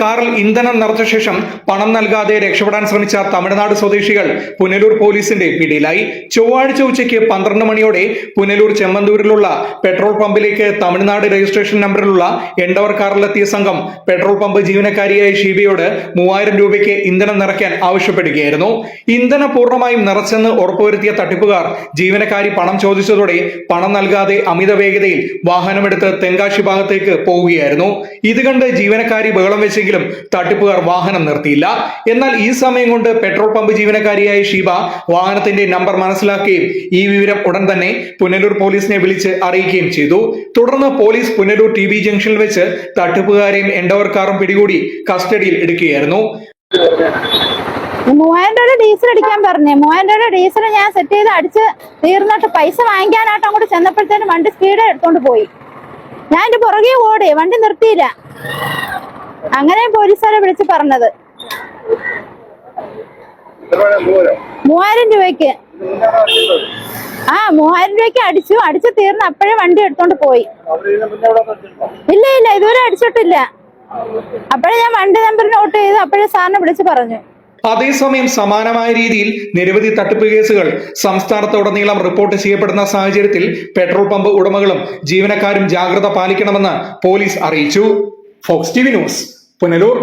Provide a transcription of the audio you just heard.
കാറിൽ ഇന്ധനം നിറച്ച ശേഷം പണം നൽകാതെ രക്ഷപ്പെടാൻ ശ്രമിച്ച തമിഴ്നാട് സ്വദേശികൾ പുനലൂർ പോലീസിന്റെ പിടിയിലായി. ചൊവ്വാഴ്ച ഉച്ചയ്ക്ക് 12 മണിയോടെ പുനലൂർ ചെമ്മന്തൂരിലുള്ള പെട്രോൾ പമ്പിലേക്ക് തമിഴ്നാട് രജിസ്ട്രേഷൻ നമ്പറിലുള്ള എൻഡവർ കാറിലെത്തിയ സംഘം പെട്രോൾ പമ്പ് ജീവനക്കാരിയായ ഷീബയോട് 3000 രൂപയ്ക്ക് ഇന്ധനം നിറയ്ക്കാൻ ആവശ്യപ്പെടുകയായിരുന്നു. ഇന്ധനം പൂർണ്ണമായും നിറച്ചെന്ന് ഉറപ്പുവരുത്തിയ തട്ടിപ്പുകാർ ജീവനക്കാരി പണം ചോദിച്ചതോടെ പണം നൽകാതെ അമിത വേഗതയിൽ വാഹനമെടുത്ത് തെങ്കാശി ഭാഗത്തേക്ക് പോവുകയായിരുന്നു. ഇത് കണ്ട് ജീവനക്കാരി ബഹളം വെച്ചെങ്കിലും തട്ടിപ്പുകാർ വാഹനം നിർത്തിയില്ല. എന്നാൽ ഈ സമയം കൊണ്ട് പെട്രോൾ പമ്പ് ജീവനക്കാരിയായ ഷീബ വാഹനത്തിന്റെ നമ്പർ മനസ്സിലാക്കുകയും ഈ വിവരം ഉടൻ തന്നെ പുനലൂർ പോലീസിനെ വിളിച്ച് അറിയിക്കുകയും ചെയ്തു. തുടർന്ന് പോലീസ് പുനലൂർ TB ജംഗ്ഷനിൽ വെച്ച് തട്ടിപ്പുകാരെയും എൻഡവർ കാറും പിടികൂടി കസ്റ്റഡിയിൽ എടുക്കുകയായിരുന്നു. 3000 രൂപ ഡീസൽ അടിക്കാൻ പറഞ്ഞു. 3000 രൂപ ഡീസൽ ഞാൻ സെറ്റ് ചെയ്ത് അടിച്ച് തീർന്നിട്ട് പൈസ വാങ്ങിക്കാനായിട്ട് അങ്ങോട്ട് ചെന്നപ്പോഴത്തേനും വണ്ടി സ്പീഡ് എടുത്തോണ്ട് പോയി. ഞാൻ എന്റെ പുറകെ ഓടി, വണ്ടി നിർത്തിയില്ല. അങ്ങനെ പോലീസുകാരെ വിളിച്ച് പറഞ്ഞത് 3000 രൂപയ്ക്ക്. 3000 രൂപയ്ക്ക് അടിച്ചു തീർന്ന് അപ്പോഴേ വണ്ടി എടുത്തോണ്ട് പോയി. ഇല്ല ഇതുവരെ അടിച്ചിട്ടില്ല. അപ്പോഴേ ഞാൻ വണ്ടി നമ്പർ നോട്ട് ചെയ്ത് അപ്പോഴേ സാറിനെ വിളിച്ച് പറഞ്ഞു. അതേസമയം സമാനമായ രീതിയിൽ നിരവധി തട്ടിപ്പ് കേസുകൾ സംസ്ഥാനത്തുടനീളം റിപ്പോർട്ട് ചെയ്യപ്പെടുന്ന സാഹചര്യത്തിൽ പെട്രോൾ പമ്പ് ഉടമകളും ജീവനക്കാരും ജാഗ്രത പാലിക്കണമെന്ന് പോലീസ് അറിയിച്ചു. Fox TV news, Punalur.